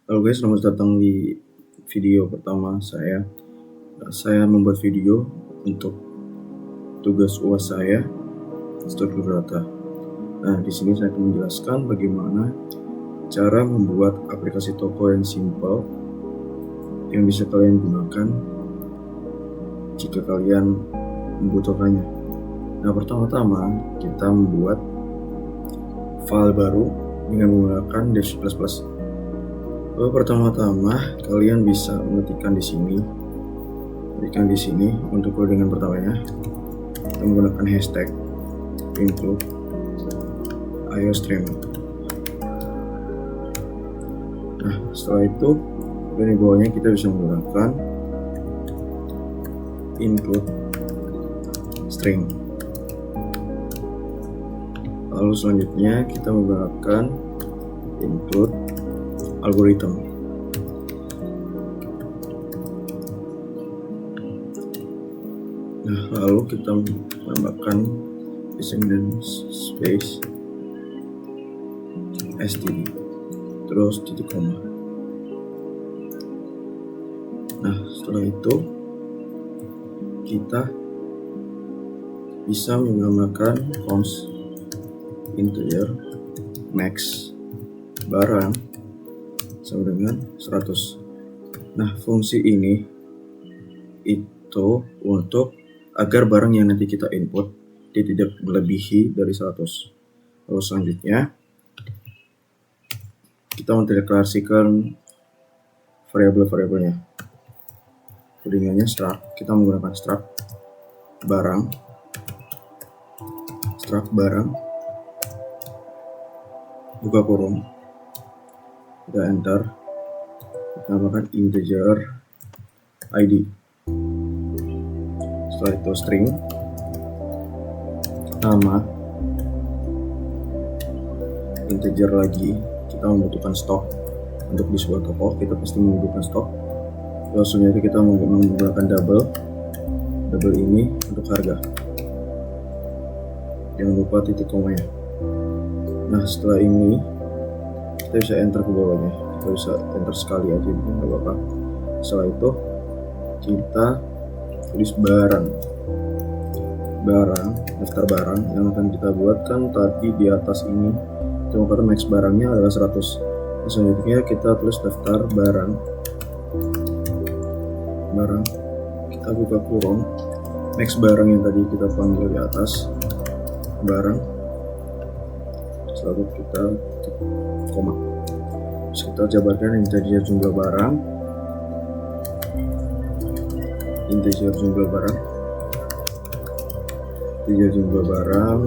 Halo guys, selamat datang di video pertama saya. Saya membuat video untuk tugas UAS saya, struktur data. Nah, di sini saya akan menjelaskan bagaimana cara membuat aplikasi toko yang simple yang bisa kalian gunakan jika kalian membutuhkannya. Nah, pertama-tama kita membuat file baru dengan menggunakan Dash++. Pertama-tama kalian bisa mengetikkan di sini untuk codingan pertamanya kita menggunakan hashtag include iostream. Nah, setelah itu di bawahnya kita bisa menggunakan include string. Lalu selanjutnya kita menggunakan include algorithm. Nah, lalu kita menambahkan descendant space std terus titik koma. Nah, setelah itu kita bisa menambahkan const integer max barang sama dengan 100. Nah, fungsi ini itu untuk agar barang yang nanti kita input dia tidak melebihi dari 100. Lalu selanjutnya kita mendeklarasikan variabel-variabelnya. Codingannya struct, kita menggunakan struct barang buka kurung, kita enter, kita tambahkan integer id, setelah itu string nama, integer lagi, kita membutuhkan stok. Untuk di sebuah toko kita pasti membutuhkan stok. Langsung itu kita menggunakan double ini untuk harga, jangan lupa titik komanya. Nah, setelah ini kita bisa enter ke bawahnya, kita bisa enter sekali aja, nggak apa-apa. Setelah itu kita tulis daftar barang yang akan kita buatkan tadi di atas ini. Karena max barangnya adalah 100. Selanjutnya kita tulis daftar barang, kita buka kurung, max barang yang tadi kita panggil di atas, barang, lalu kita koma. Terus kita jabarkan integer jumlah barang,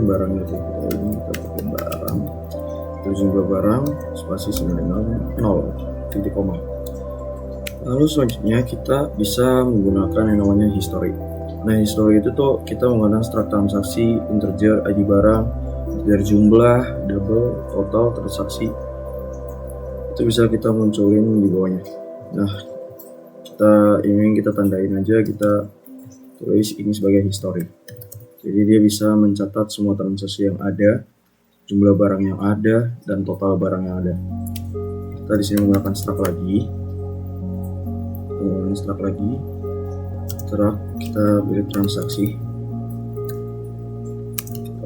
barangnya kita ini kita pakai barang, terus jumlah barang spasi sama dengan 0 titik koma. Lalu selanjutnya kita bisa menggunakan yang namanya history. Nah, history itu tuh kita menggunakan struct transaksi, integer id barang, integer jumlah, double, total, transaksi. Itu bisa kita munculin di bawahnya. Nah, kita tandain aja, kita tulis ini sebagai history. Jadi dia bisa mencatat semua transaksi yang ada, jumlah barang yang ada, dan total barang yang ada. Kita di sini menggunakan struct lagi, kita pilih transaksi, kita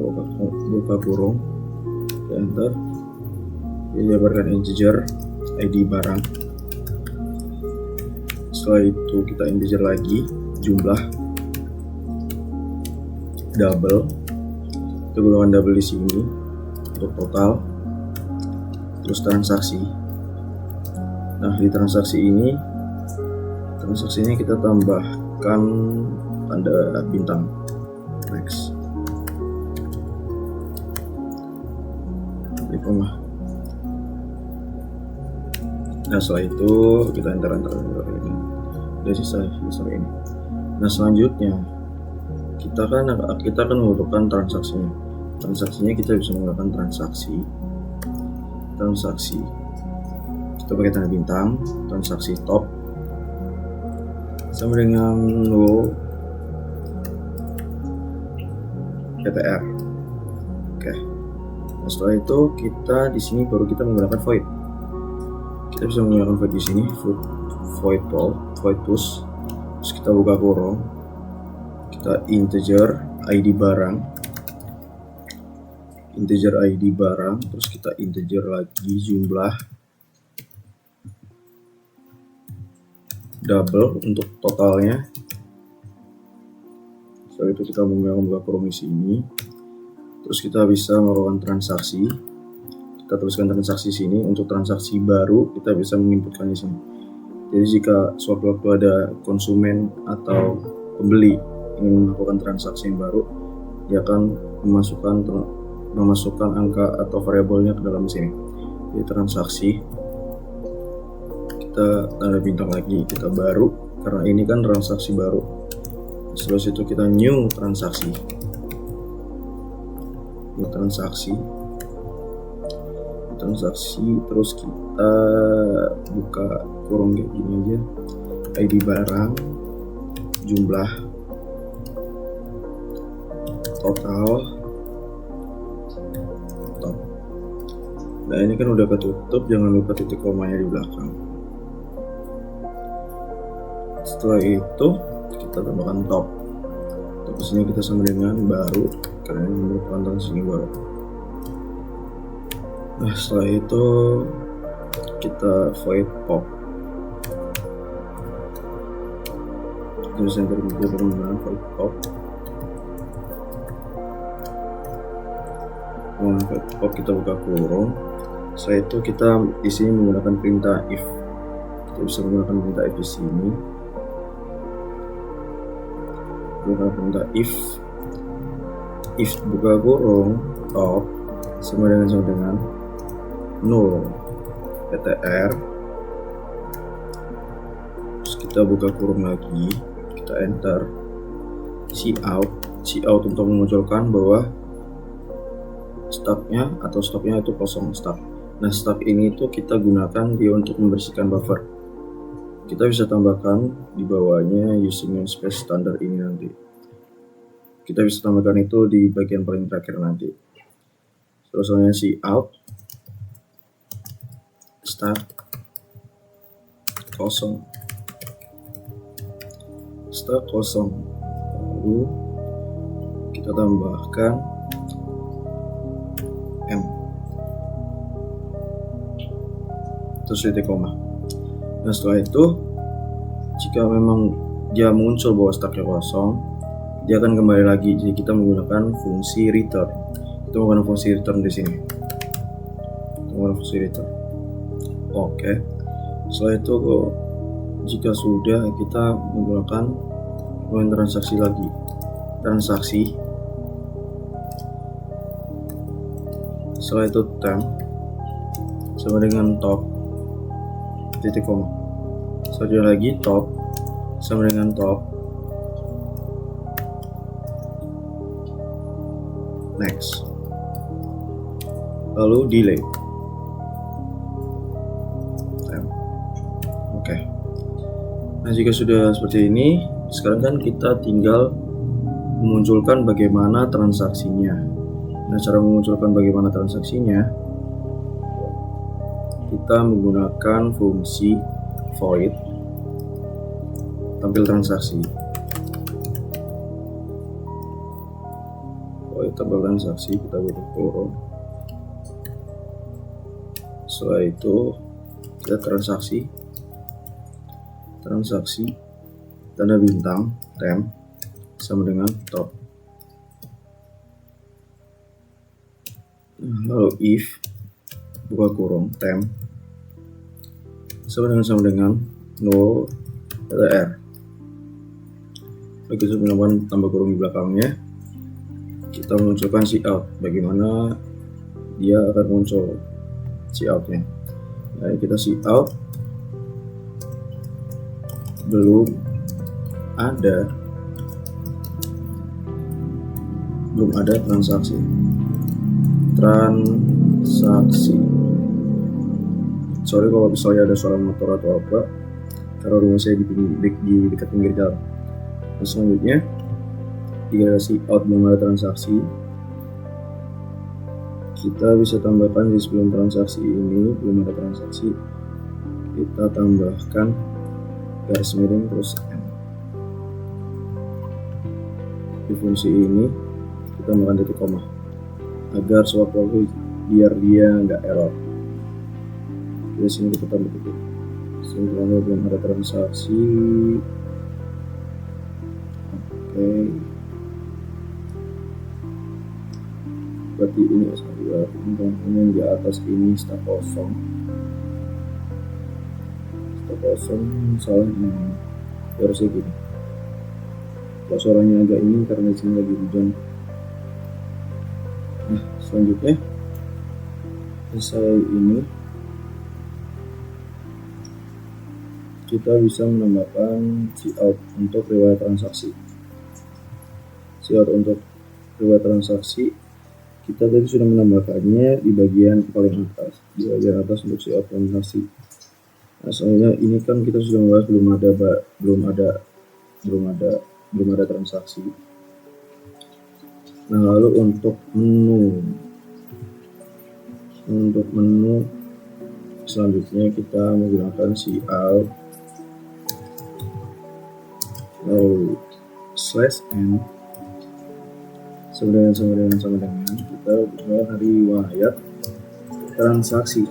buka kurung, kita enter, kita jabarkan integer id barang. Setelah itu kita integer lagi jumlah, double, kita gunakan double di sini untuk total, terus transaksi. Nah, di transaksinya kita tambahkan tanda bintang max. Nah, setelah itu kita enter ini. Udah sisa ini. Nah, selanjutnya kita akan membutuhkan transaksinya. Transaksinya kita bisa menggunakan transaksi. Kita pakai tanda bintang, transaksi top sama dengan low PTR. Oke. Nah, setelah itu kita di sini baru kita menggunakan void. kita bisa menggunakan void di sini, void push. Terus kita buka kurung, kita integer ID barang, terus kita integer lagi jumlah, double untuk totalnya. Setelah itu kita menggunakan buka kurung di sini. Terus kita bisa melakukan transaksi. Kita tuliskan transaksi sini. Untuk transaksi baru kita bisa menginputkan di sini. Jadi jika sewaktu-waktu ada konsumen atau pembeli ingin melakukan transaksi yang baru, dia akan memasukkan angka atau variabelnya ke dalam sini. Jadi transaksi, kita tanda bintang lagi, kita baru, karena ini kan transaksi baru. Setelah itu kita new transaksi, terus kita buka kurung kayak gini aja, ID barang, jumlah, total. Nah ini kan udah ketutup, jangan lupa titik komanya di belakang. Setelah itu kita tambahkan top di sini, kita sama dengan baru karena ini merupakan transaksi baru. Nah setelah itu kita void pop, terus yang kita menggunakan void pop. Kita buka kurung. Setelah itu kita di sini menggunakan perintah if. Kita bisa menggunakan perintah if di sini. Menggunakan perintah if buka kurung top sama dengan null ptr. Terus kita buka kurung lagi, kita enter cout untuk memunculkan bahwa stoknya itu kosong stock. Nah stock ini itu kita gunakan dia untuk membersihkan buffer. Kita bisa tambahkan di bawahnya using namespace standar ini nanti. Kita bisa tambahkan itu di bagian paling terakhir nanti. Terusnya cout start kosong, stock kosong. Lalu kita tambahkan M, terus titik koma. Nah setelah itu jika memang dia muncul bahwa stoknya kosong, dia akan kembali lagi. Jadi kita menggunakan fungsi return. Kita menggunakan fungsi return di sini. Oke. Setelah itu jika sudah, kita menggunakan transaksi lagi. Setelah itu temp sama dengan top titik koma. Selanjutnya lagi top sama dengan top, next, lalu delay. Oke. Nah jika sudah seperti ini, sekarang kan kita tinggal memunculkan bagaimana transaksinya. Nah cara memunculkan bagaimana transaksinya, kita menggunakan fungsi void tampil transaksi. Kita butuh kurung. Setelah itu kita transaksi tanda bintang temp sama dengan top. Lalu if buka kurung temp sama dengan null ptr. Lalu kita menggunakan tambah kurung di belakangnya, kita munculkan cout, bagaimana dia akan muncul coutnya. Nah kita cout belum ada transaksi. Sorry kalau misalnya ada suara motor atau apa, karena rumah saya di dekat pinggir jalan. Nah, selanjutnya jika cout belum ada transaksi, kita bisa tambahkan di sebelum transaksi ini belum ada transaksi, kita tambahkan garis miring terus N. Di fungsi ini kita tambahkan titik koma agar sewaktu biar dia nggak error. Di sini kita tambah titik. Sebelumnya belum ada transaksi. Oke. Berarti ini yang di atas ini start kosong. Start kosong salah ini. Harusnya gini. Kalau suaranya agak ini karena di sini lagi hujan. Nah, selanjutnya selesai ini kita bisa menambahkan cout untuk riwayat transaksi. Cout untuk riwayat transaksi kita tadi sudah menambahkannya di bagian paling atas, di bagian atas untuk cout transaksi. Nah, soalnya ini kan kita sudah membahas belum ada transaksi. Nah, lalu untuk menu selanjutnya kita menggunakan cout lalu /n sama dengan kita buat riwayat transaksi.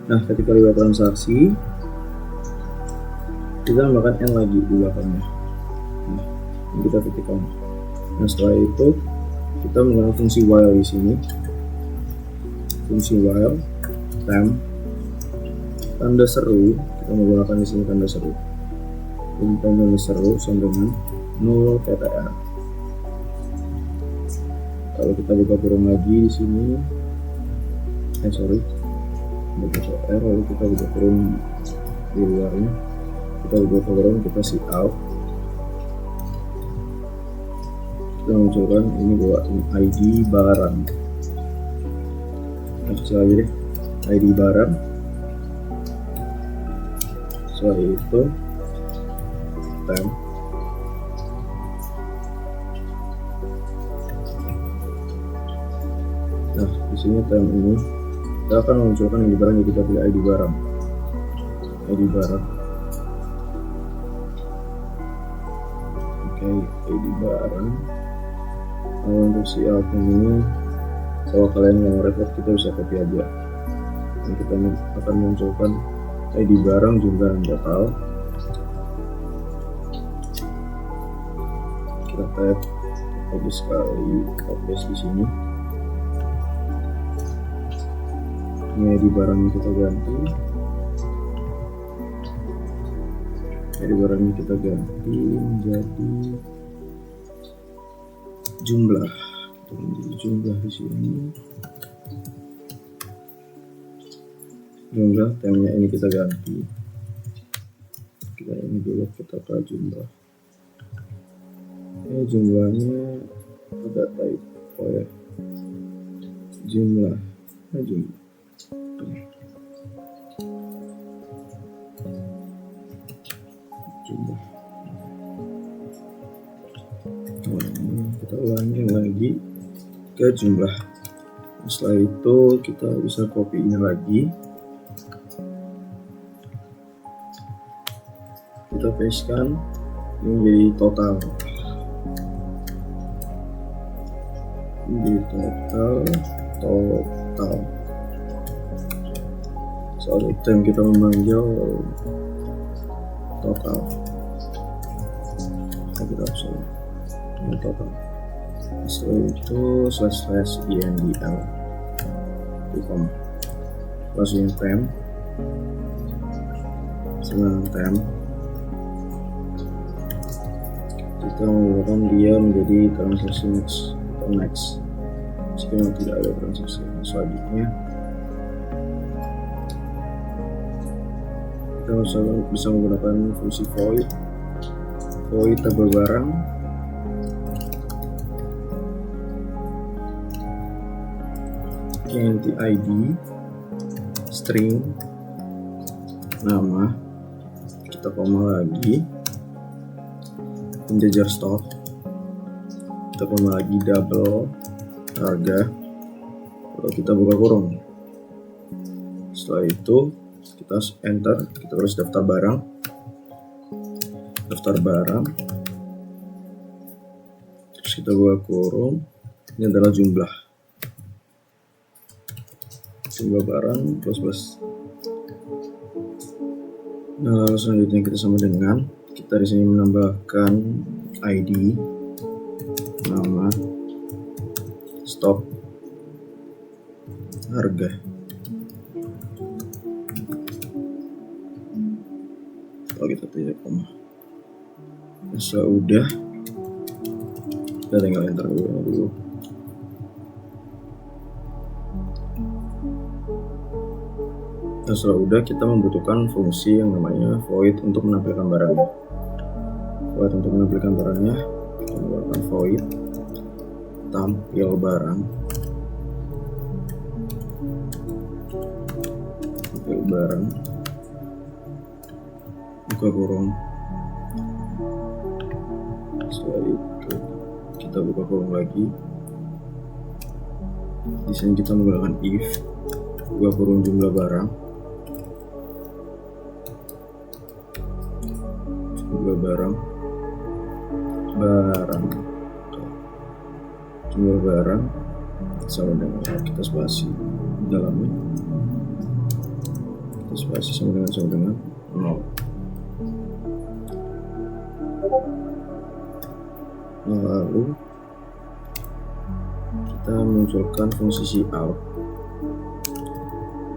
Nah, ketika riwayat transaksi kita tambahkan n lagi di belakangnya. Nah, ini kita titik koma. Nah, setelah itu kita menggunakan fungsi while di sini. Fungsi while temp tanda seru, kita menggunakan di sini tanda seru. Tanda seru sama dengan 0 TTR. Kalau kita buka kurung lagi di sini, buka TTR, lalu kita buka kurung di luarnya, kita buka kurung, kita cout. Kita munculkan ini bahwa ini ID barang. Kecil aja deh, ID barang. Setelah itu temp nah, di sini temp ini kita akan memunculkan ID barang yang kita pilih ID barang. Oke, ID barang. Nah, untuk cout ini kalau kalian yang repot kita bisa copy aja. Ini kita akan munculkan ID barang jumlah dan total. Kita tap copy sekali, copy di sini. Ini ID barangnya kita ganti. ID barangnya kita ganti menjadi jumlah. Jumlah di sini. Jumlah temanya ini kita ganti. Kita ini dulu kita ke jumlah. Jumlahnya ada typo ya. Jumlah. Kita ulangi lagi ke jumlah. Setelah itu kita bisa copy ini lagi, kita pastekan ini menjadi total. Soal item kita memanggil total. Kita opsi ini total. Setelah itu /indl com langsung temp dengan temp kita menggunakan dia menjadi transaksi next meskipun tidak ada transaksi. Selanjutnya kita bisa menggunakan fungsi void tabel barang. Ganti ID, string, nama, kita koma lagi, integer stock, kita koma lagi, double, harga, lalu kita buka kurung. Setelah itu kita enter, kita tulis daftar barang, terus kita buka kurung, ini adalah jumlah barang plus. Nah, lalu selanjutnya kita sama dengan, kita di sini menambahkan ID, nama, stop, harga. Kalau kita tidak koma. Nah, setelah udah, kita tinggal enter dulu. Nah, setelah udah, kita membutuhkan fungsi yang namanya void untuk menampilkan barangnya. Kita menggunakan void tampil barang, buka kurung. Setelah itu kita buka kurung lagi. Di sini kita menggunakan if, buka kurung jumlah barang, jumlah barang, sama dengan kita spasi dalamnya, kita spasi sama dengan 0. Nah, lalu kita munculkan fungsi cout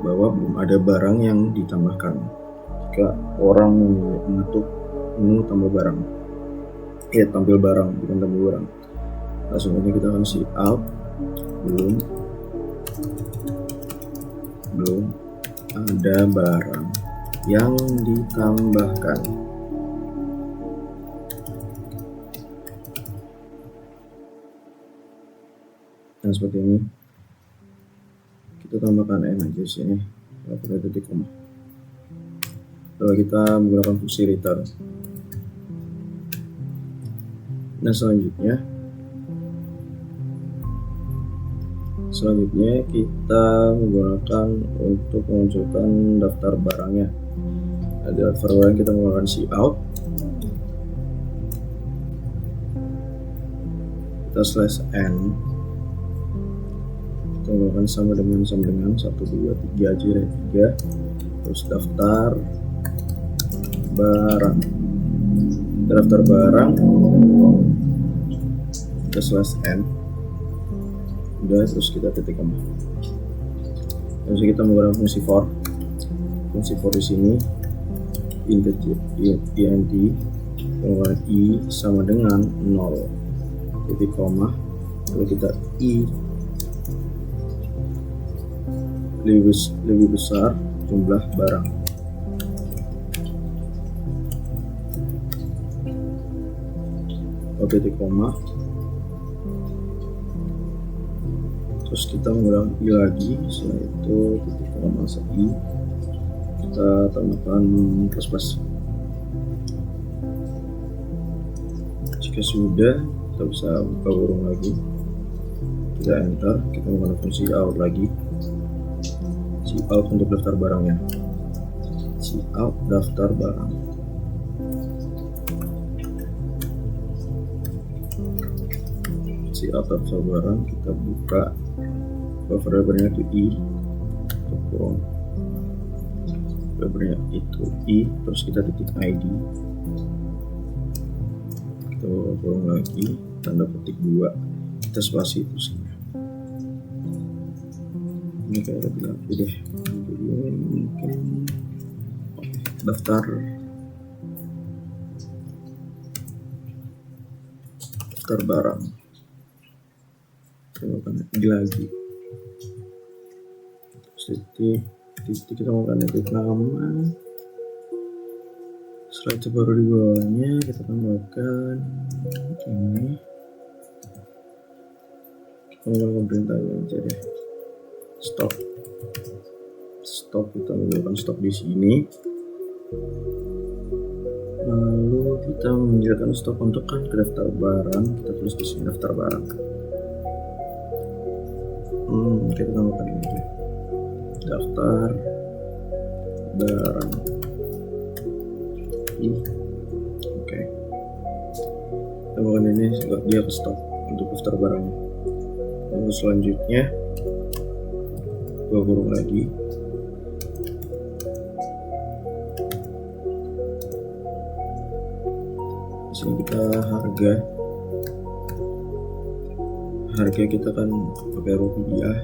bahwa belum ada barang yang ditambahkan jika orang mengetuk menu tambah barang, tampil barang, bukan tambah barang. Langsung ini kita akan cout belum ada barang yang ditambahkan. Dan seperti ini, kita tambahkan n aja di sini, kita titik koma. Lalu kita menggunakan fungsi return. Nah, selanjutnya kita menggunakan untuk memunculkan daftar barangnya. Nah, di daftar barang kita menggunakan cout, kita /n, kita menggunakan sama dengan 1, 2, 3 aja ya, 3, terus daftar barang, kita /n, udah, terus kita titik koma. Terus kita menggunakan fungsi for di sini int menggunakan i sama dengan 0, titik koma, lalu kita i lebih besar jumlah barang. Oke, titik koma. Terus kita menggunakan i lagi, setelah itu titik koma i, kita tambahkan plus. Jika sudah, kita bisa buka kurung lagi, kita enter, kita menggunakan fungsi out lagi, cout untuk daftar barangnya, cout daftar barang. Cout daftar barang, kita buka variabelnya itu i, untuk kurung, variabelnya itu i, terus kita titik id, kita kurung lagi, tanda petik 2, kita spasi terus ini kayak lebih rapi deh. Mungkin daftar barang, kita melakukan lagi, titik kita melakukan titik nama. Setelah itu baru di bawahnya kita tambahkan ini, kita melakukan perintahnya aja deh, stop, kita menggunakan stop di sini. Lalu kita menjalankan stop untuk ke daftar barang, kita tulis di sini daftar barang. Kita tambahkan ini daftar barang I. Oke, tambahkan ini dia ke stop untuk daftar barangnya. Lalu selanjutnya gua kurung lagi. Di sini kita harga kita kan pakai rupiah.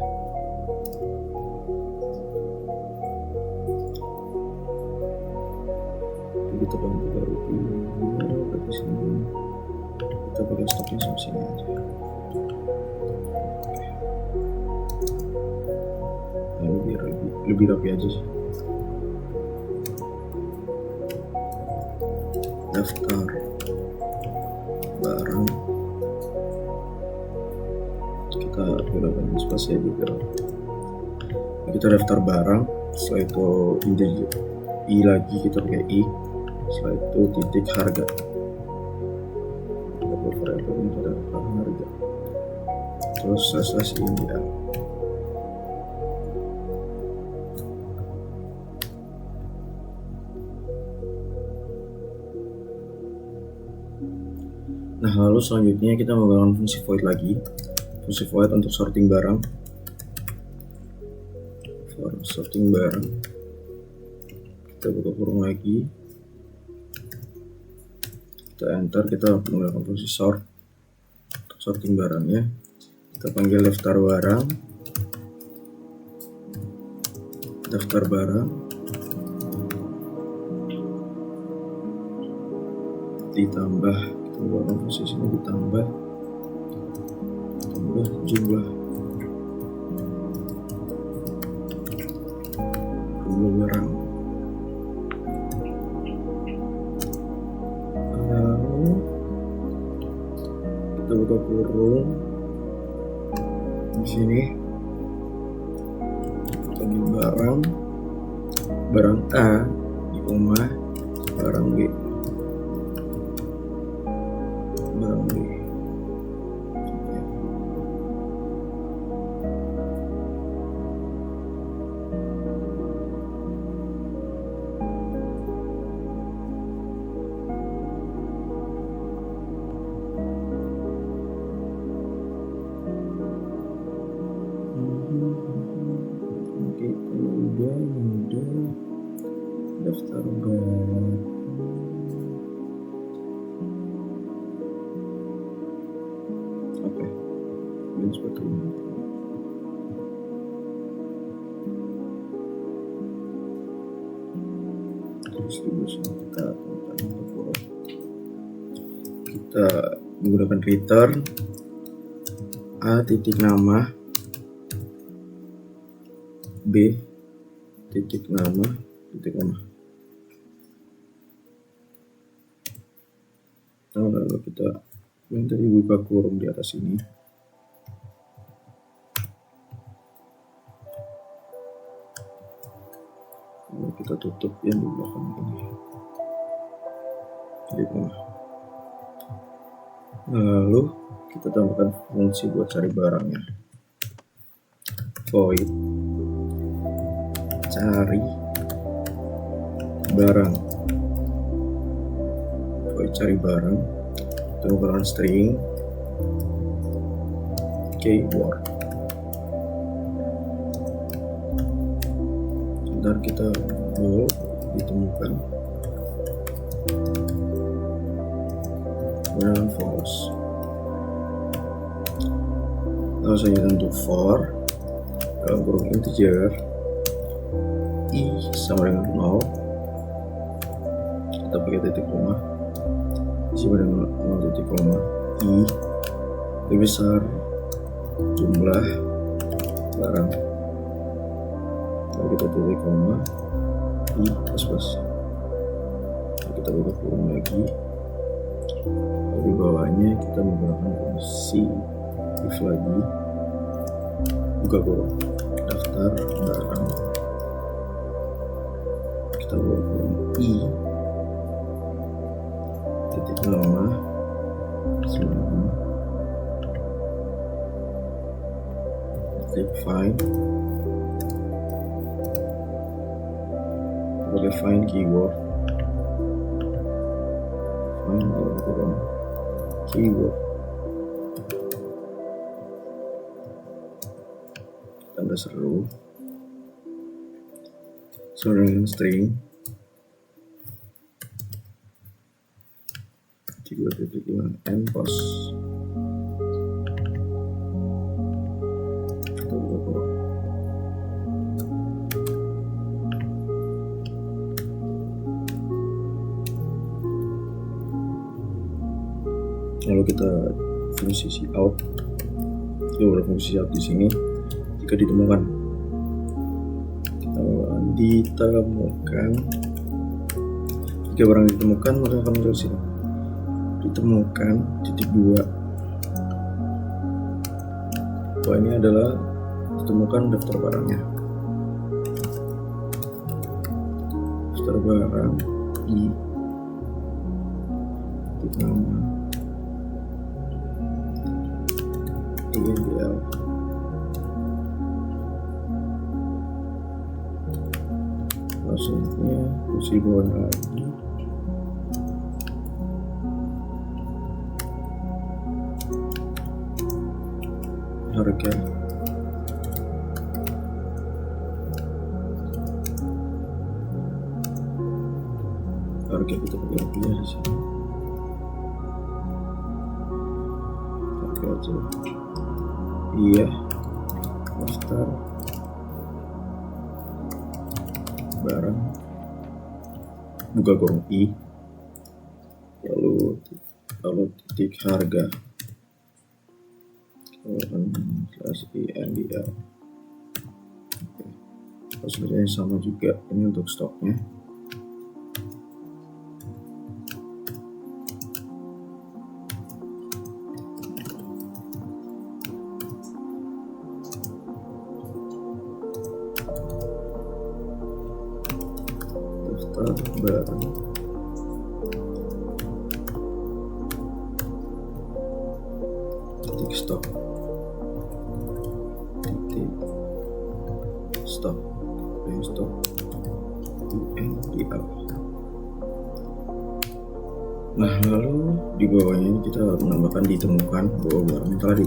Kita pakai rupiah di sini. Kita pakai stoknya sampai sini aja. Lalu biar lebih rapi aja sih. Daftar barang, kita gunakan spasi juga. Kita daftar barang, setelah itu I lagi, kita pakai I, setelah itu titik harga. Kita buat variabel ini kita daftar harga, terus slash ini ya. Nah, lalu selanjutnya kita menggunakan fungsi void lagi. Fungsi void untuk sorting barang. For sorting barang, kita buka kurung lagi. Kita enter, kita menggunakan fungsi sort untuk sorting barangnya. Kita panggil daftar barang. Daftar barang. Ditambah, menggunakan fungsi sini ditambah jumlah barang. Lalu kita buka kurung di sini, kita ambil barang A di koma barang B. Oke, udah daftar barang. Oke, ini seperti ini. Distribusi kita menggunakan return A titik nama B titik nama titik koma. Nah, lalu kita yang tadi buka kurung di atas ini, lalu kita tutup yang di belakang ini titik koma. Lalu kita tambahkan fungsi buat cari barangnya. Void cari barang. Void cari barang. Kita menggunakan string keyword. Ntar kita mau ditemukan dengan false. Lalu selanjutnya untuk for dalam kurung integer I sama dengan 0, kita pakai titik koma, sama dengan 0 titik koma, I lebih besar jumlah barang. Lalu kita titik koma, I pas. Lalu kita buka kurung lagi. Di bawahnya kita menggunakan fungsi if lagi, buka kurung, daftar barang, kita buka kurung I titik nama titik find sebagai find keyword, keyword tanda seru dengan string 3.5 and post. Lalu kita fungsi out, kita fungsi out di sini. Jika ditemukan, jika barang ditemukan maka akan muncul sini. Ditemukan titik 2. Bahwa ini adalah ditemukan daftar barangnya. Daftar barang i titik nama INDL. Maksudnya fungsi bawahnya lagi harga. Harga kita pakai rupiah di sini. Harga aja. Iya. Daftar barang, buka kurung i, lalu titik harga /INDL. Sebenarnya sama juga ini untuk stoknya. Barang titik stok INDL. Nah, lalu di bawahnya ini kita menambahkan ditemukan, bahwa barang telah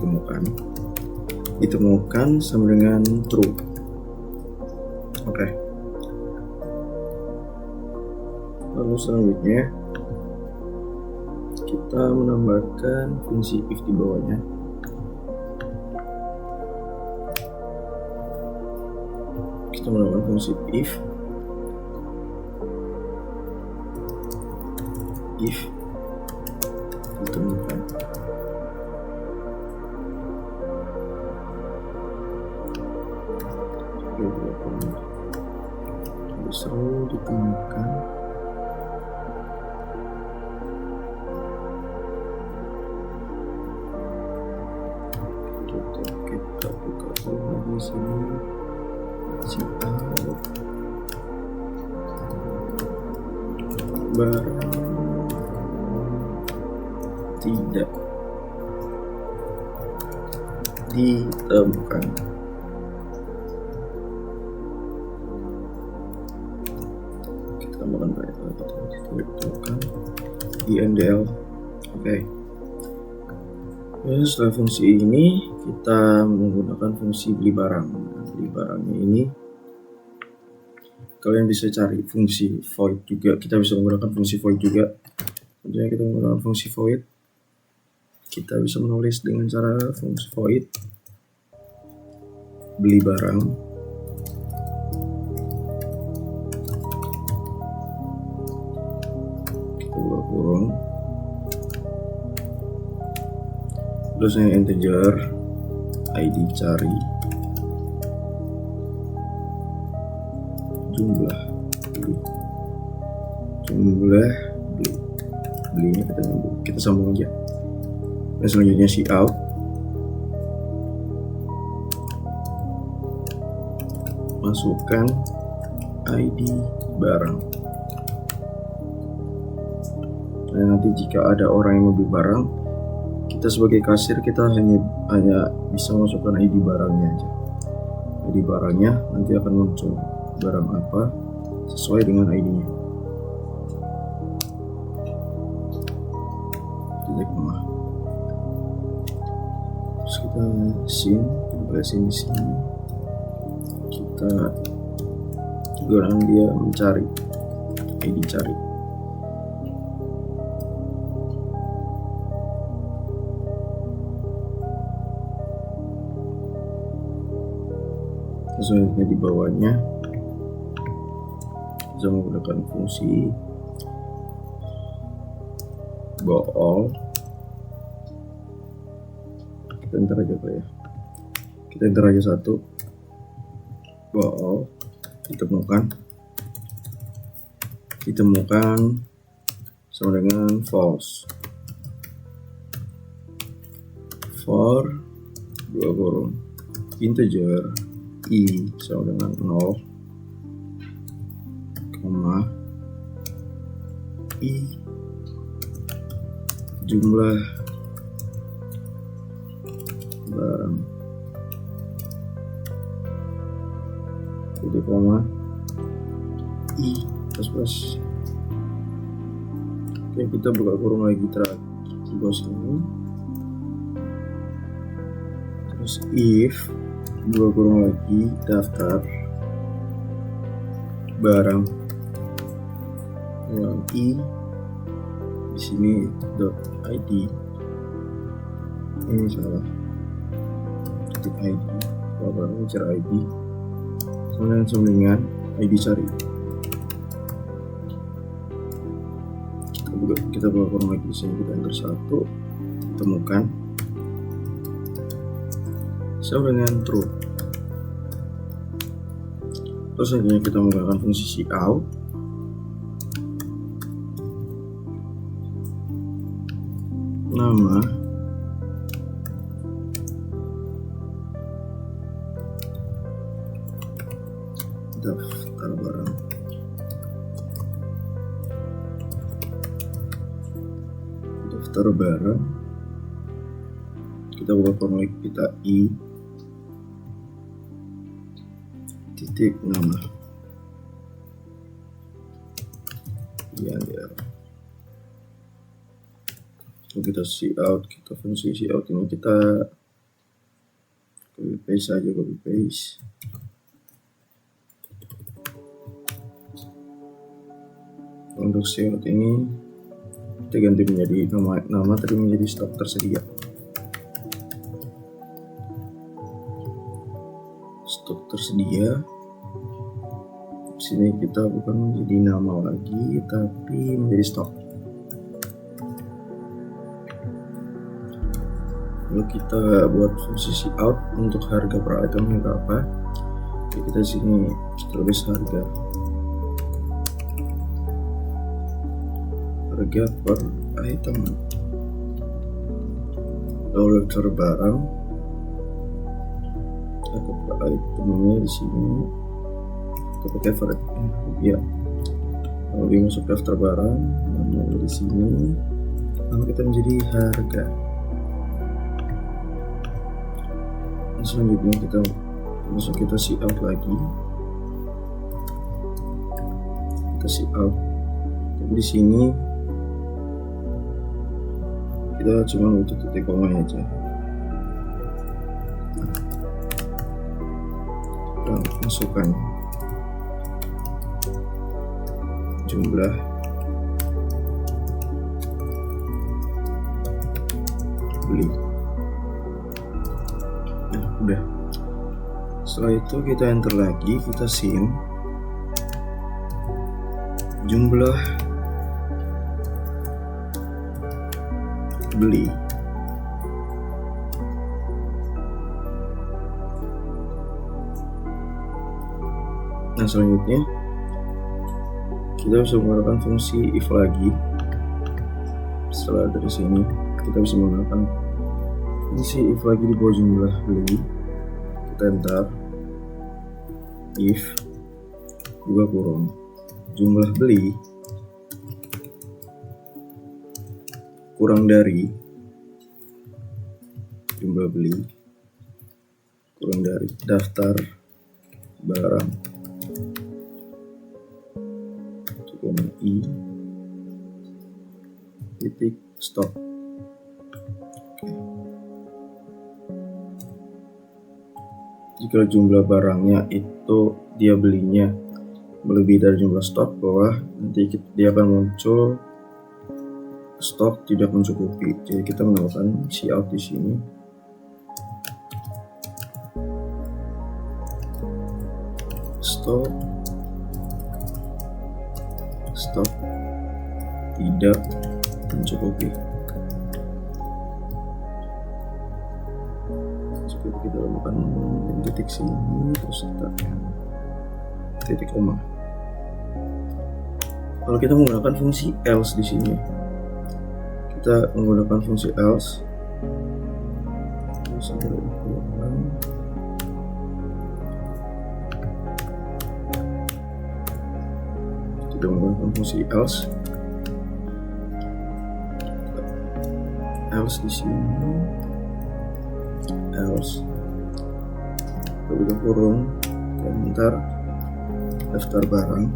ditemukan sama dengan true. Oke. Lalu selanjutnya kita menambahkan fungsi if di bawahnya. Kita menambahkan fungsi if ditemukan. Selalu ditemukan. Kita buka di sini. Barang tidak ditemukan. Kita tambahkan ditemukan INDL. Oke. Ya, setelah fungsi ini kita menggunakan fungsi beli barang. Beli barangnya ini kalian bisa cari fungsi void juga. Kita bisa menggunakan fungsi void juga. Tentunya kita menggunakan fungsi void. Kita bisa menulis dengan cara fungsi void beli barang. Kita buka kurung. Terus yang integer ID cari jumlah belinya kita sambung aja. Dan selanjutnya si out masukkan ID barang. Dan nanti jika ada orang yang mau beli barang, kita sebagai kasir kita hanya bisa masukkan ID barangnya aja. ID barangnya nanti akan muncul barang apa, sesuai dengan ID-nya. Titik koma. Terus kita sin di sini. Kita gunakan dia mencari ID cari. Selanjutnya di bawahnya bisa menggunakan fungsi bool. Kita enter aja Pak ya. Kita enter aja 1 bool ditemukan sama dengan false for 2 kurung integer i sama dengan 0, koma i jumlah barang, titik koma i plus. Oke, kita buka kurung lagi terakhir di bawah sini. Terus if 2 kurung lagi daftar barang ulang i di sini .id, ini salah, titik id, kalau barang cari id sama dengan id cari. Kita buka kurung lagi di sini, kita enter 1 temukan sama dengan true. Terus selanjutnya kita menggunakan fungsi cout. Nama daftar barang, kita buka kurung lagi, kita i titik nama ya. Kita cout, kita fungsi cout ini kita copy paste aja, untuk cout ini kita ganti menjadi nama tadi menjadi stok tersedia. Di sini kita bukan menjadi nama lagi tapi menjadi stok. Lalu kita buat fungsi cout untuk harga per item berapa. Kita di sini tulis harga per item. Lalu daftar barang, harga per itemnya di sini kita pakai ya. Lalu masuk daftar barang, lalu di sini lalu kita menjadi harga. Selanjutnya kita cout lagi, cout. Tapi di sini kita cuma butuh titik koma aja. Kita masukkan jumlah beli. Nah, udah. Setelah itu kita enter lagi, kita sin jumlah beli. Nah, selanjutnya kita bisa menggunakan fungsi if lagi. Setelah dari sini kita bisa menggunakan fungsi if lagi di bawah jumlah beli. Kita enter if buka kurung jumlah beli kurang dari jumlah beli kurang dari daftar barang i titik stop. Jika jumlah barangnya itu dia belinya melebihi dari jumlah stok bawah, nanti dia akan muncul stok tidak mencukupi. Jadi kita menambahkan cout di sini. Stok tidak mencukupi. Cukup kita lakukan titik sini, terus kita titik koma. Kalau kita menggunakan fungsi else di sini, kita menggunakan fungsi else. Kita menggunakan fungsi else. Else di sini. Else. Kita kurung komentar daftar barang.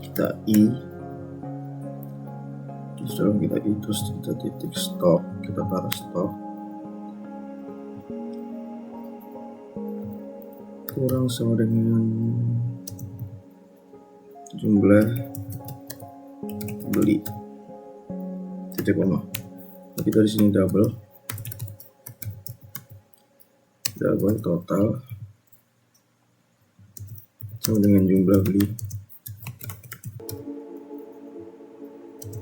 Kita i, setelah kita i terus kita titik stop, kita taruh stop, kurang sama dengan jumlah beli, titik koma. Kita di sini double total sama dengan jumlah beli.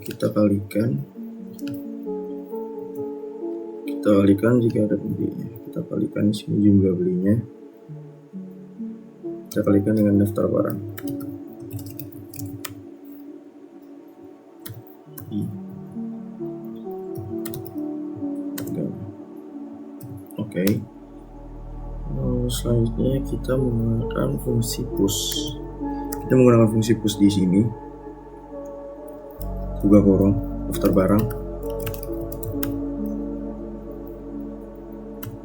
Kita kalikan jika ada belinya. Kita kalikan di sini jumlah belinya. Kita kalikan dengan daftar barang. Oke. Selanjutnya kita menggunakan fungsi push. Kita menggunakan fungsi push di sini. Buka kurung daftar barang,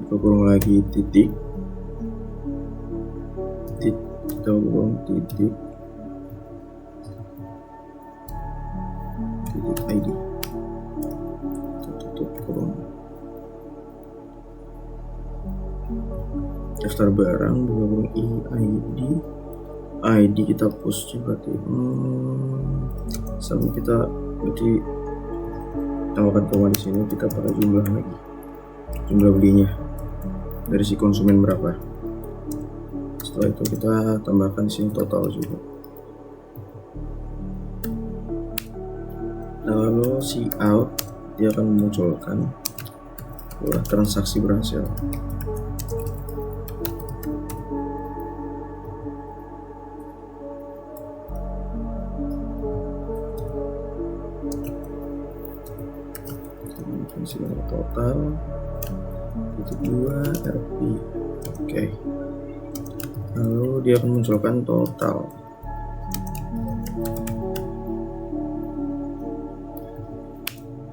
buka kurung lagi titik kurung titik ID, tutup kurung daftar barang, buka kurung ID kita push berarti sama kita berarti tambahkan koma di sini, kita pada jumlah lagi, jumlah belinya dari si konsumen berapa. Setelah itu kita tambahkan sini total juga. Lalu si out dia akan memunculkan transaksi berhasil. Fungsi total titik 2 RP. Oke. Lalu dia akan munculkan total.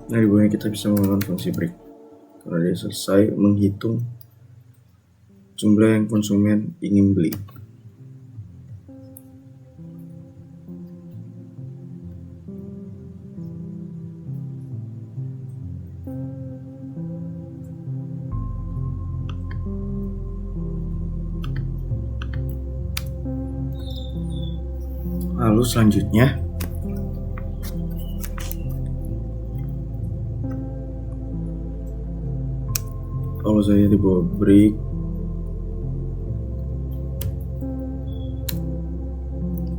Nah, di bawahnya kita bisa menggunakan fungsi break karena dia selesai menghitung jumlah yang konsumen ingin beli. Lalu selanjutnya kalau saya di bawah break,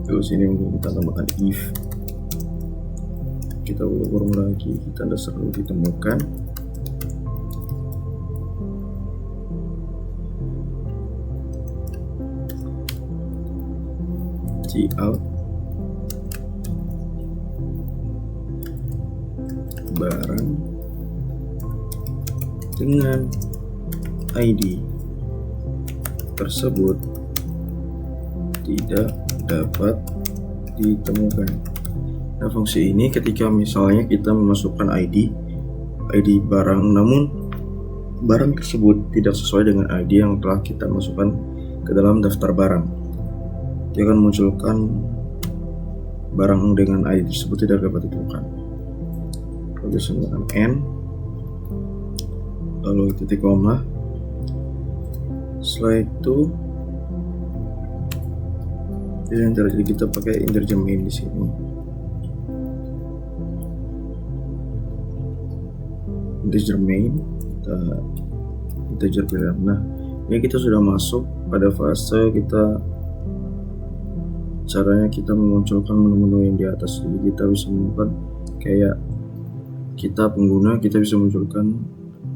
terus ini mungkin kita tambahkan if, kita buka kurung lagi, tanda seru ditemukan, cout barang dengan ID tersebut tidak dapat ditemukan. Nah, fungsi ini ketika misalnya kita memasukkan ID barang namun barang tersebut tidak sesuai dengan ID yang telah kita masukkan ke dalam daftar barang, dia akan munculkan barang dengan ID tersebut tidak dapat ditemukan. Lalu disebutkan N, lalu titik koma. Setelah itu jadi kita pakai integer main di sini. Integer main, integer pilihan. Nah, ini kita sudah masuk pada fase caranya kita memunculkan menu-menu yang di atas. Jadi kita bisa menemukan kayak kita pengguna, kita bisa munculkan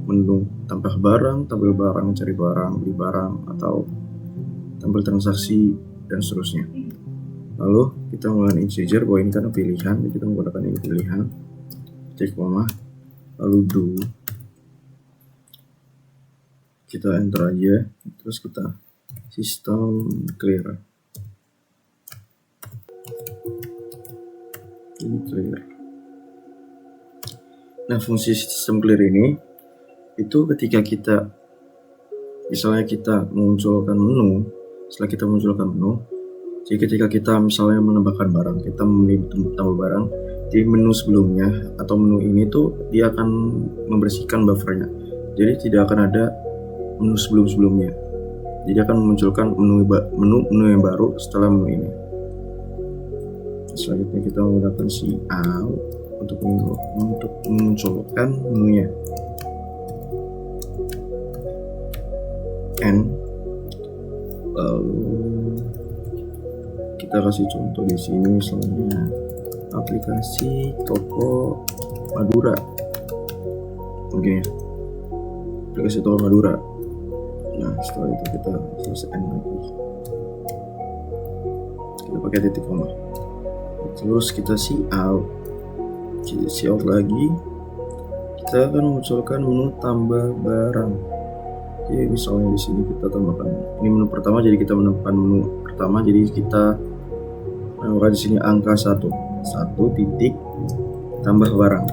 menu tambah barang, tampil barang, cari barang, beli barang, atau tampil transaksi dan seterusnya. Lalu kita menggunakan integer, bahwa ini karena pilihan, jadi kita menggunakan ini pilihan, titik koma, lalu do, kita enter aja, terus kita system clear, ini clear. Nah, fungsi system clear ini itu ketika misalnya kita memunculkan menu, setelah kita munculkan menu, jadi ketika kita misalnya menambahkan barang, kita memilih tambah barang, di menu sebelumnya atau menu ini tuh dia akan membersihkan buffernya, jadi tidak akan ada menu sebelumnya. Jadi akan memunculkan menu yang baru setelah menu ini. Selanjutnya kita menggunakan cout untuk memunculkan menunya. N, lalu kita kasih contoh di sini, misalnya aplikasi toko Madura, oke, aplikasi toko Madura. Nah, setelah itu kita selesaikan lagi, kita pakai titik koma, terus kita cout lagi, kita akan memunculkan menu tambah barang. Jadi misalnya di sini kita tambahkan ini menu pertama, jadi kita menambahkan menu pertama, jadi kita menambahkan di sini angka 1 titik tambah barang,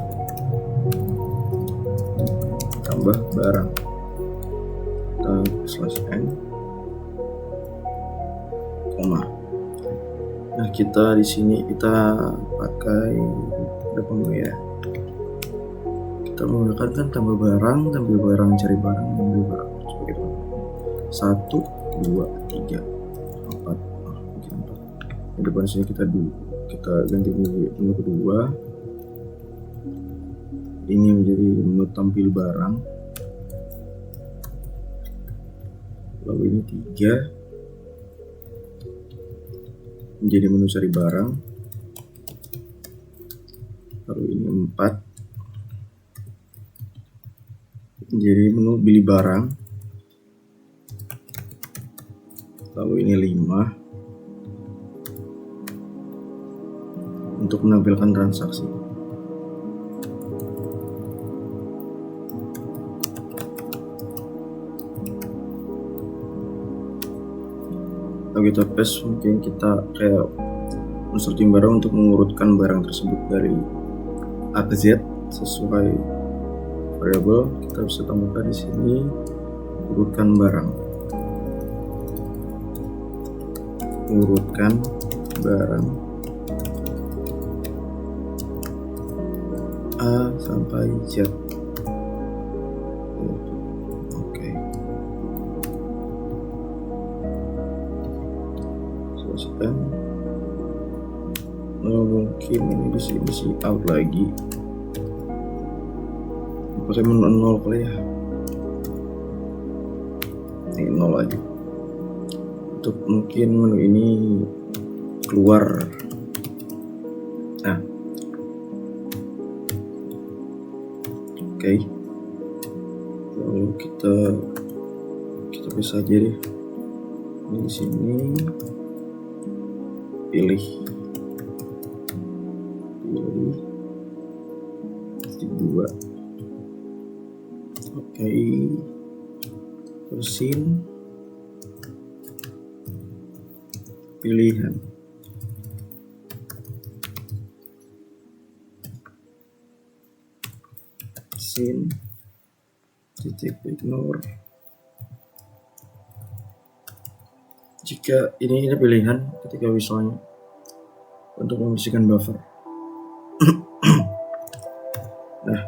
dan /n koma. Nah, kita di sini kita pakai berapa menu ya? Kita menggunakan kan tambah barang, tampil barang, cari barang, beli barang. 1, 2, 3, 4. Di depan sini kita ganti menu kedua. Ini menjadi menu tampil barang. Lalu ini 3 menjadi menu cari barang. Lalu ini 4 menjadi menu beli barang. Lalu ini 5 untuk menampilkan transaksi. Lalu kita paste, mungkin kita kayak men-searching barang untuk mengurutkan barang tersebut dari A ke Z sesuai variabel. Kita bisa tambahkan di sini urutkan barang, A sampai Z. Oke. Selesai. Mungkin ini di sini out lagi. Pakai menu 0 kali ya. Ini 0 aja. Untuk mungkin menu ini keluar. Nah, oke. Lalu kita bisa aja deh. Ini di sini pilih titik 2. Oke. Terusin pilihan. titik ignore. Jika ini pilihan ketika misalnya untuk membersihkan buffer. Nah,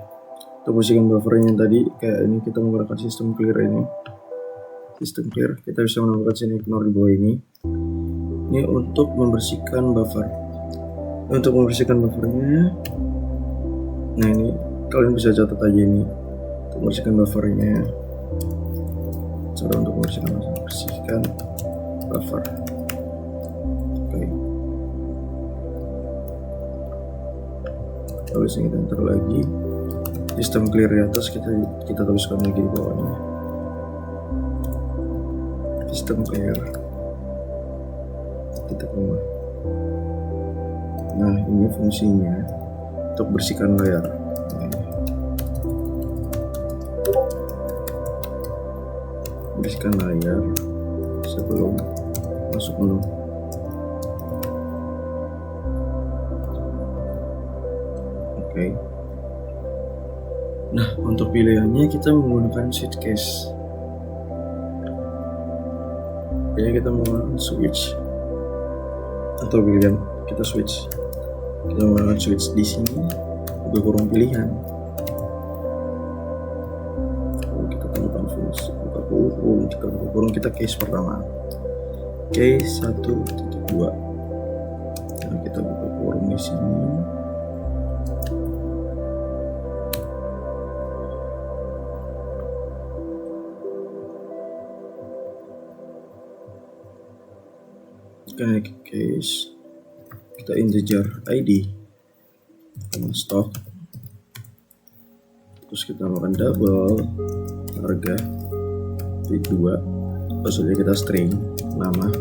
untuk membersihkan buffernya tadi kayak ini kita menggunakan sistem clear ini. Sistem clear, kita bisa menambahkan sini ignore di bawah ini. Ini untuk membersihkan buffer. Untuk membersihkan buffernya, nah ini kalian bisa catat aja ini untuk membersihkan buffernya. Cara untuk membersihkan buffer. Oke. Lalu kita enter lagi. Sistem clear di atas kita tuliskan lagi di bawahnya. Sistem clear. Kita koma. Nah, ini fungsinya untuk bersihkan layar. Bersihkan layar sebelum masuk menu. Oke. Nah, untuk pilihannya kita menggunakan switch case. Jadi kita menggunakan switch atau pilihan kita switch. Kita menggunakan switch di sini buka kurung pilihan. Lalu kita temukan fungsi buka kurung, kita buka kurung, kita case pertama. Case 1.2. Nah, kita buka kurung di sini. Connect case, kita integer ID stock, terus kita makan double harga di 2, maksudnya kita string nama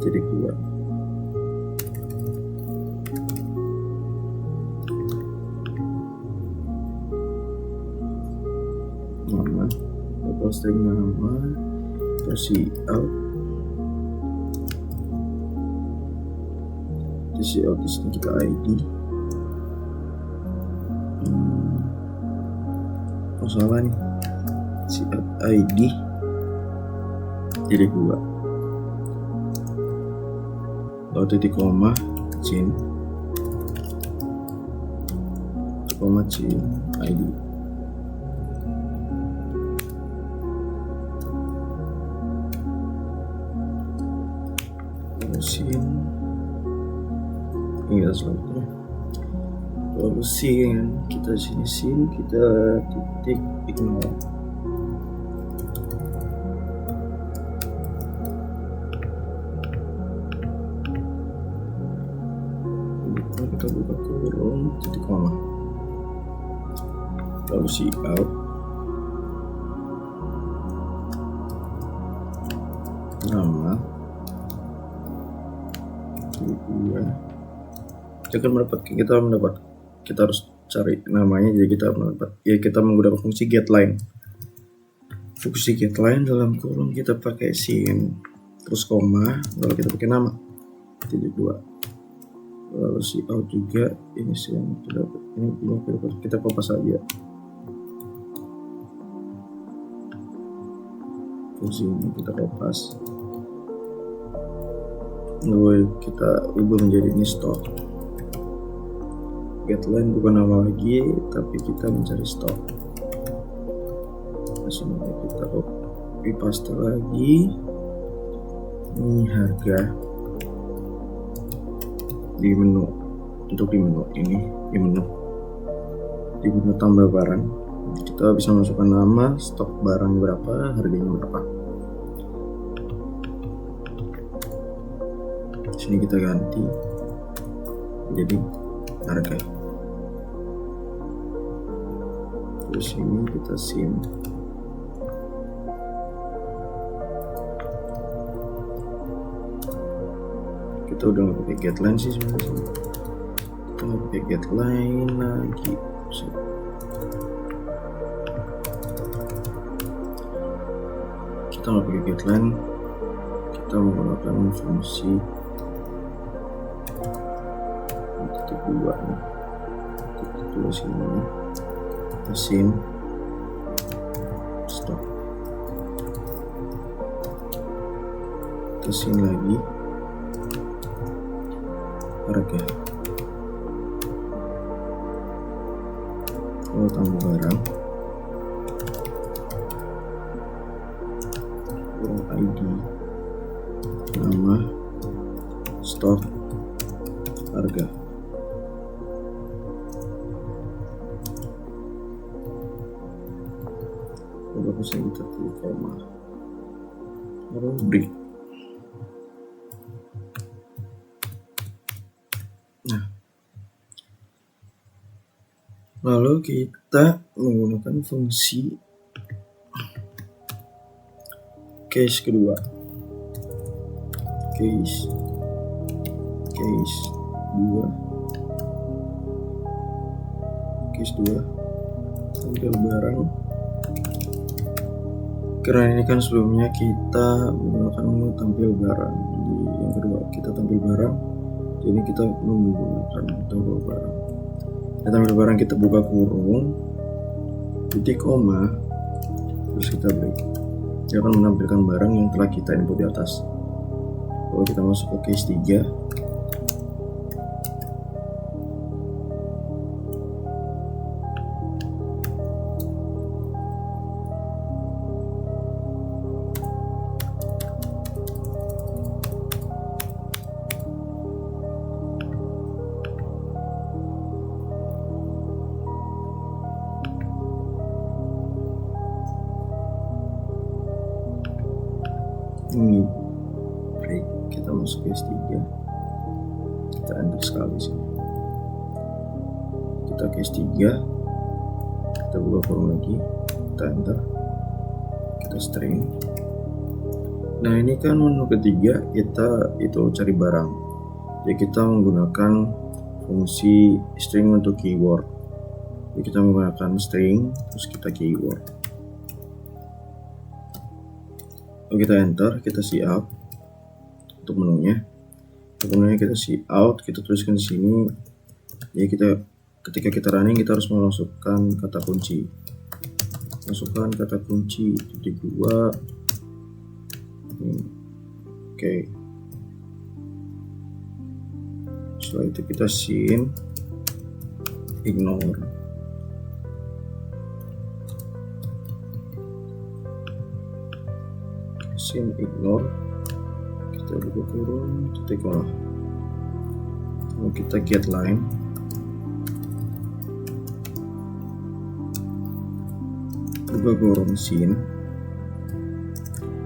jadi 2. Nama double string nama versi out. Di sini kita ID. Oh salah nih. ID jadi 2. Lalu titik koma cin ID. Sin ini selanjutnya. Lalu sin kita sini sin kita titik ignore. Kita buka kurung titik koma. Lalu si out. Nama dua. Kita harus cari namanya, jadi kita menggunakan fungsi getLine. Fungsi getLine dalam kurung kita pakai sin terus koma, lalu kita pakai nama titik 2. Lalu si out juga ini sin kita kopas saja. Fungsi ini kita kopas, lalu kita ubah menjadi ini stock. GetLine bukan nama lagi, tapi kita mencari stok. Langsung kita copy paste lagi. Ini harga di menu. Untuk di menu ini, di menu tambah barang, kita bisa masukkan nama, stok barang berapa, harganya berapa. Di sini kita ganti jadi harga. Terus ini kita sim. Kita udah nggak pakai getLine sih sebenarnya. Kita nggak pakai getLine lagi. Kita nggak pakai getLine. Kita menggunakan fungsi titik 2 nih. Titik 2 sini. Sim kita sini lagi harga. Lalu tambah barang, ID, nama, stok, harga. Lalu bisa kita pilih koma, lalu break. Nah, lalu kita menggunakan fungsi case kedua, case 2 tampil barang. Karena ini kan sebelumnya kita menggunakan tampil barang, di yang kedua kita tampil barang, jadi kita menggunakan tampil barang. Nah, tampil barang kita buka kurung, titik koma, terus kita break. Dia akan menampilkan barang yang telah kita input di atas. Lalu kita masuk ke case 3. Ini break, kita masuk case 3, kita enter sekali sini, kita case 3, kita buka kurung lagi, kita enter, kita string. Nah, ini kan menu ketiga kita itu cari barang, jadi kita menggunakan fungsi string untuk keyword. Jadi kita menggunakan string terus kita keyword. Lalu kita enter, kita cout untuk menunya. Untuk menunya kita cout, kita tuliskan di sini. Jadi ketika kita running kita harus memasukkan kata kunci. Masukkan kata kunci titik 2. Oke. Setelah itu kita sin ignore. Sin ignore, kita buka kurung, titik koma. Lalu kita get line, buka kurung sin,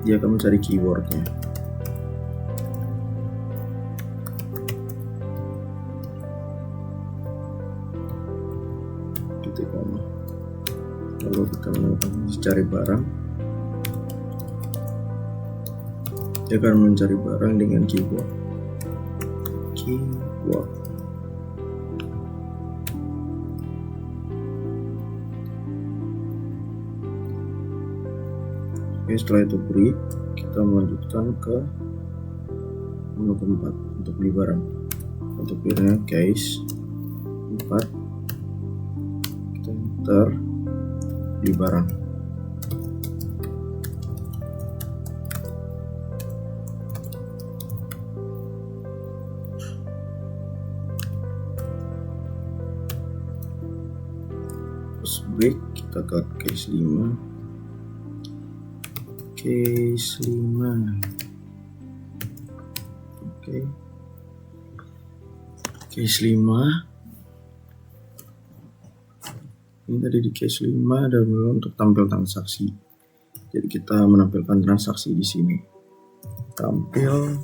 dia akan mencari keywordnya. Titik koma. Lalu kita mencari barang. Dia akan mencari barang dengan keyword. Oke, setelah itu break, kita melanjutkan ke menu keempat untuk beli barang. Untuk belinya case 4, kita enter beli barang. Terus break, kita ke case 5. Case 5. Oke. Case 5. Ini tadi di case 5 ada menu untuk tampil transaksi. Jadi kita menampilkan transaksi di sini. Tampil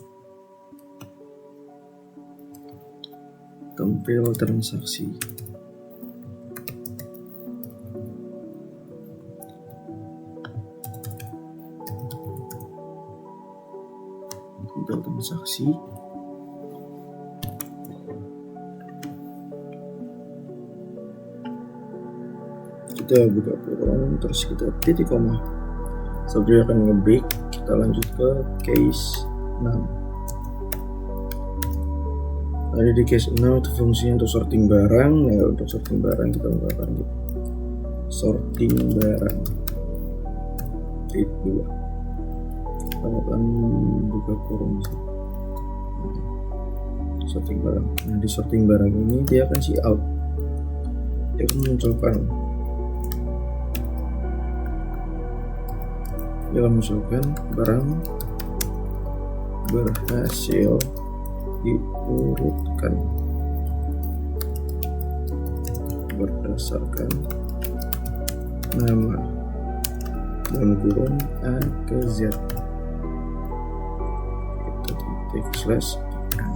transaksi. Tampil transaksi. Kita buka kurung, terus kita titik koma. Setelah akan nge-break, kita lanjut ke case 6. Tadi di case 6 itu fungsinya untuk sorting barang. Nah, untuk sorting barang kita menggunakan sorting barang. Titik 2. kebanyakan buka kurung sih. Sorting barang. Nah, di sorting barang ini dia akan see out. Dia akan munculkan barang berhasil diurutkan berdasarkan nama dalam kurung A ke Z. Kita titik slash N.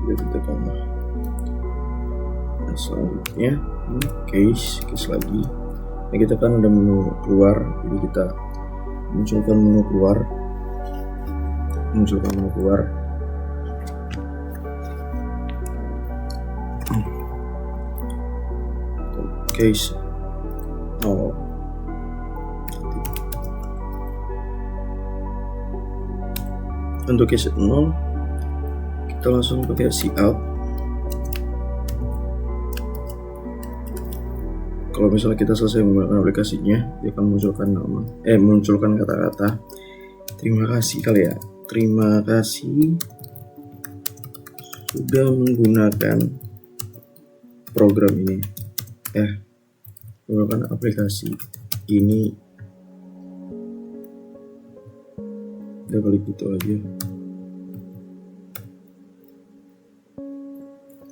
Titik koma. Nah, selanjutnya ini case lagi. Nah, kita kan ada menu keluar, jadi kita munculkan menu keluar. Case 0. Untuk case 0 kita langsung pakai cout. Kalau misalnya kita selesai menggunakan aplikasinya, dia akan munculkan kata-kata terima kasih kali ya. Terima kasih sudah menggunakan program ini. Menggunakan aplikasi ini. Udah kali gitu aja.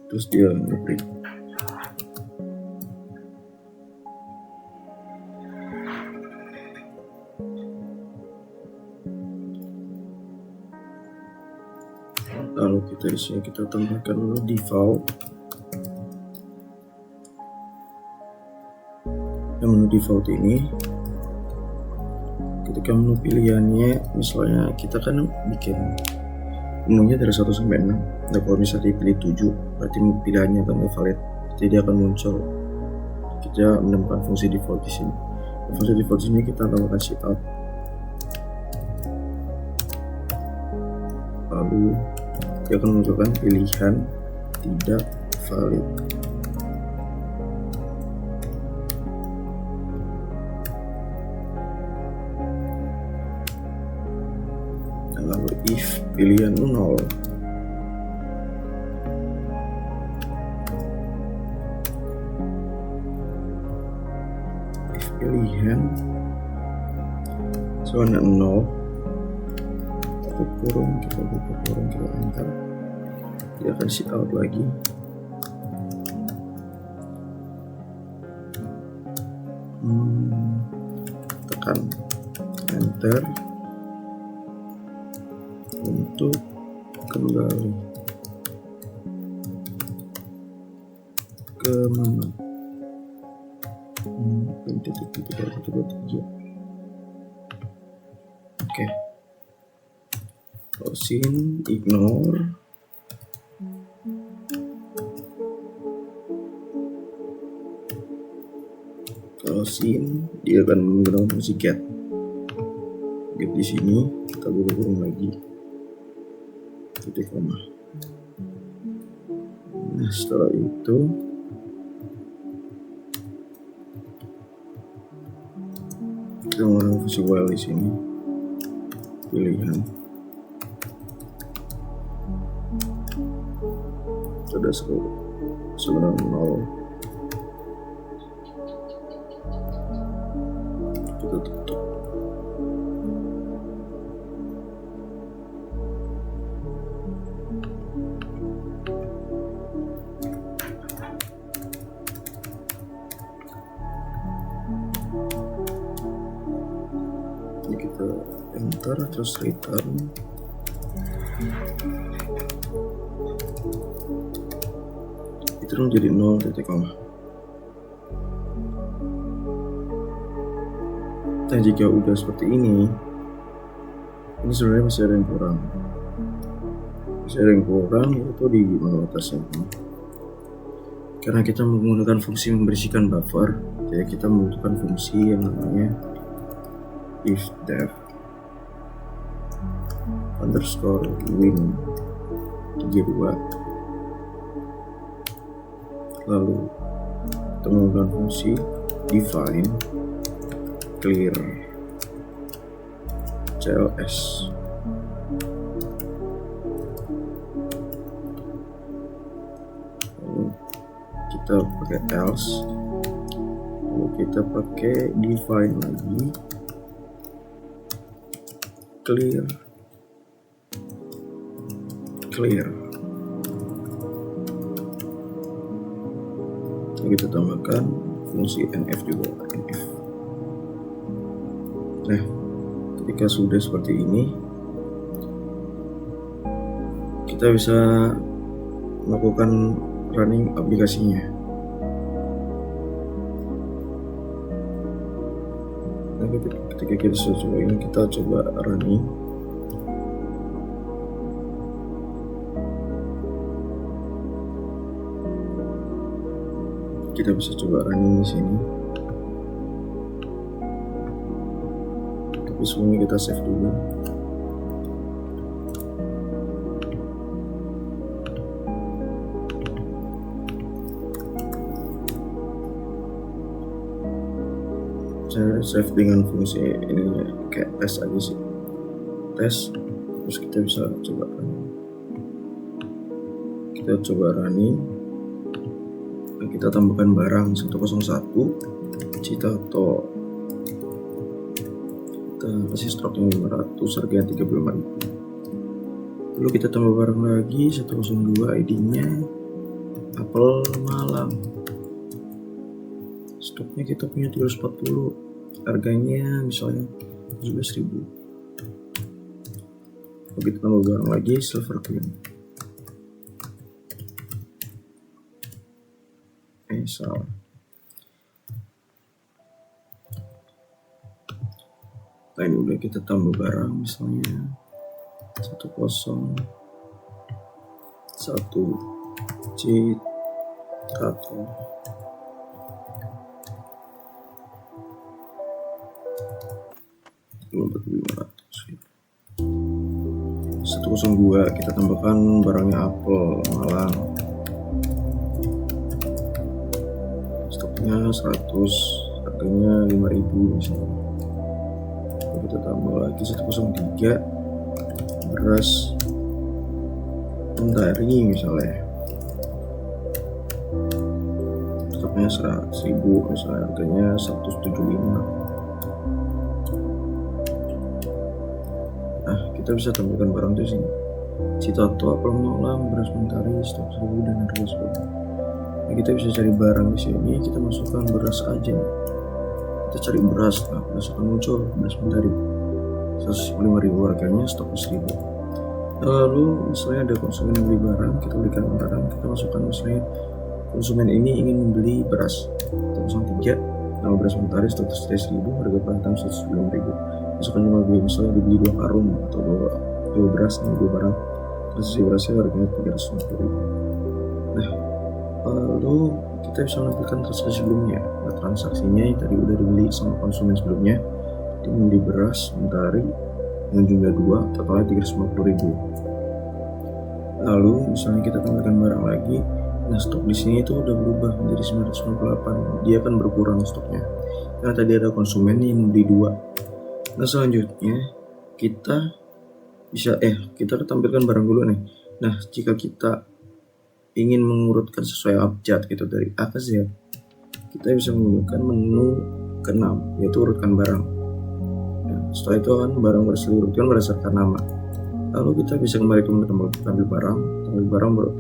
Terus dia nge-print. Lalu kita di sini kita tambahkan dulu default. Yang menu default ini, ketika menu pilihannya, misalnya kita kan bikin menunya dari 1 sampai 6. Nah, kalau misalnya dipilih 7, berarti pilihannya akan valid. Jadi dia akan muncul. Kita menemukan fungsi default di sini. Fungsi default di sini kita tambahkan cout. Lalu dia akan menunjukkan pilihan tidak valid. Lalu if pilihan 0, if pilihan zona 0, tutup kurung, kita buka kurung, kita enter, dia akan see out lagi. Tekan enter untuk kembali ke mana? Oke. Closing, ignore. Closing, dia akan menggunakan fungsi get. Get di sini kita buka kurung lagi. Titik koma. Nah, setelah itu kita menggunakan fungsi while di sini. Pilihan sudah sebenarnya 0. Kita tutup. Ini kita enter terus return. Itu menjadi 0 titik koma. Dan jika udah seperti ini sebenarnya masih ada yang kurang. Yaitu di menu atasnya ini. Karena kita menggunakan fungsi membersihkan buffer, jadi kita membutuhkan fungsi yang namanya if def underscore win 32. Lalu kita menggunakan fungsi define clear CLS. Lalu kita pakai else, lalu kita pakai define lagi clear. Lalu kita tambahkan fungsi nf juga, nf. Nah, ketika sudah seperti ini, kita bisa melakukan running aplikasinya. Nah, ketika kita sudah coba ini, kita coba running. Kita bisa coba running di sini. Tapi sebelumnya kita save dulu. Saya save dengan fungsi ini kayak tes aja sih, tes. Terus kita bisa coba running. Kita coba running. Nah, kita tambahkan barang 101 Citato. Kita kasih stoknya 500, harganya 35.000. Lalu kita tambah barang lagi 102, ID-nya apel Malang. Stoknya kita punya 340, harganya misalnya 17.000. Lalu kita tambah barang lagi silver queen. Salah. Nah, ini udah kita tambah barang misalnya 101 Citato. Untuk 102 kita tambahkan barangnya apel Malang. Stoknya 100, harganya 5.000 misalnya. Kita tambah lagi 103 beras Mentari misalnya. Stoknya 100.000 misalnya, harganya 175. Nah, kita bisa tambahkan barang di sini. Citato, apel Malang, beras Mentari, stok 1.000 dan harga sebagainya. Nah, kita bisa cari barang di sini. Kita masukkan beras aja. Kita cari beras. Nah, beras akan muncul beras Mentari 105.000, harganya stok 1.000. Lalu misalnya ada konsumen yang beli barang, kita belikan barang, kita masukkan misalnya konsumen ini ingin membeli beras 103, nama beras Mentari stok 1.000, harga perhatian 195.000. Masukkan cuma beli, misalnya dibeli 2 karung atau 2 beras, nih 2 barang, transaksi berasnya harganya 350.000. Nah, lalu kita bisa menampilkan transaksi sebelumnya. Nah, transaksinya yang tadi udah dibeli sama konsumen sebelumnya, dia membeli beras Mentari dengan jumlah 2, totalnya 350.000. Lalu misalnya kita tambahkan barang lagi. Nah, stok di sini itu udah berubah menjadi 998. Dia akan berkurang stoknya karena tadi ada konsumen yang membeli 2. Nah, selanjutnya kita bisa kita tampilkan barang dulu nih. Nah, jika kita ingin mengurutkan sesuai abjad gitu dari A ke Z, kita bisa menggunakan menu ke-6, yaitu urutkan barang. Nah, setelah itu kan barang diurutkan berdasarkan nama. Lalu kita bisa kembali ke menu tampil barang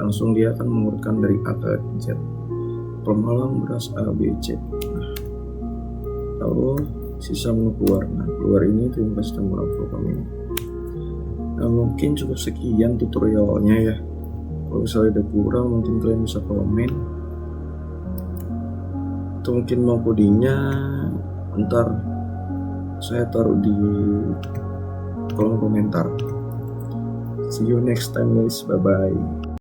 langsung dia akan mengurutkan dari A ke Z. Pemalang beras A, B, C. Nah, lalu sisa menu keluar. Nah, keluar ini terima kasih telah program ini. Nah, mungkin cukup sekian tutorialnya ya. Kalau misalnya ada kurang, mungkin kalian bisa komen, atau mungkin mau codingnya ntar saya taruh di kolom komentar. See you next time guys, bye bye.